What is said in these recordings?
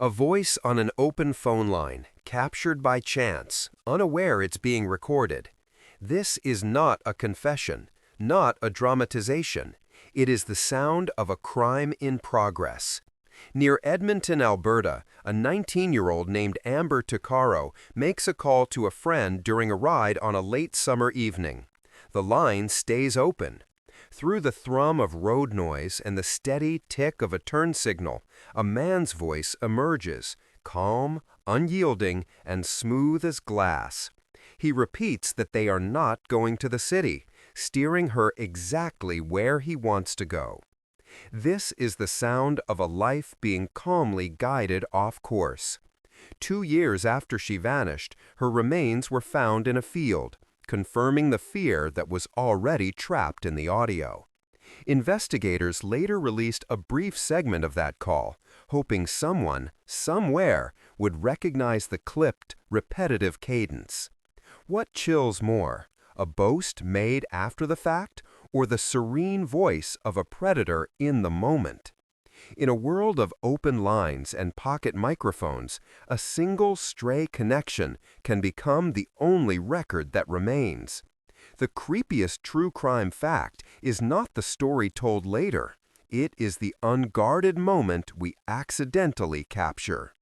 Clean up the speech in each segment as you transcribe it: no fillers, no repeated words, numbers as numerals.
A voice on an open phone line, captured by chance, unaware it's being recorded. This is not a confession, not a dramatization. It is the sound of a crime in progress. Near Edmonton, Alberta, a 19-year-old named Amber Tuccaro makes a call to a friend during a ride on a late summer evening. The line stays open. Through the thrum of road noise and the steady tick of a turn signal, a man's voice emerges, calm, unyielding, and smooth as glass. He repeats that they are not going to the city, steering her exactly where he wants to go. This is the sound of a life being calmly guided off course. 2 years after she vanished, her remains were found in a field, confirming the fear that was already trapped in the audio. Investigators later released a brief segment of that call, hoping someone, somewhere, would recognize the clipped, repetitive cadence. What chills more, a boast made after the fact, or the serene voice of a predator in the moment? In a world of open lines and pocket microphones, a single stray connection can become the only record that remains. The creepiest true crime fact is not the story told later. It is the unguarded moment we accidentally capture.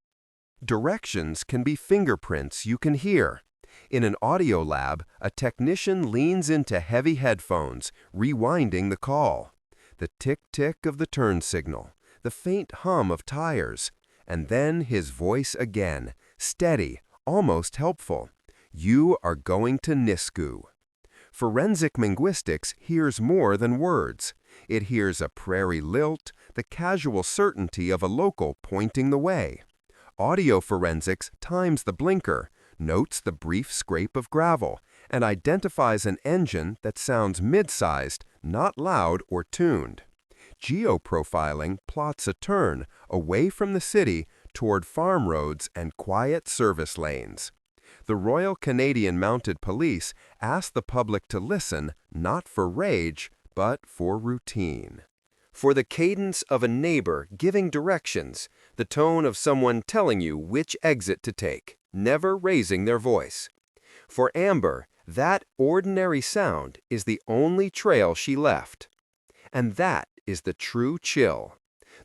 Directions can be fingerprints you can hear. In an audio lab, a technician leans into heavy headphones, rewinding the call. The tick-tick of the turn signal, the faint hum of tires, and then his voice again, steady, almost helpful. You are going to Nisku. Forensic linguistics hears more than words. It hears a prairie lilt, the casual certainty of a local pointing the way. Audio forensics times the blinker, notes the brief scrape of gravel, and identifies an engine that sounds mid-sized, not loud or tuned. Geoprofiling plots a turn away from the city toward farm roads and quiet service lanes. The Royal Canadian Mounted Police asked the public to listen not for rage, but for routine. For the cadence of a neighbor giving directions, the tone of someone telling you which exit to take, never raising their voice. For Amber, that ordinary sound is the only trail she left. And that is the true chill.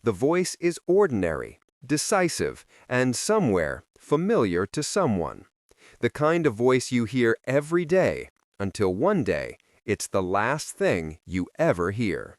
The voice is ordinary, decisive, and somewhere familiar to someone. The kind of voice you hear every day, until one day it's the last thing you ever hear.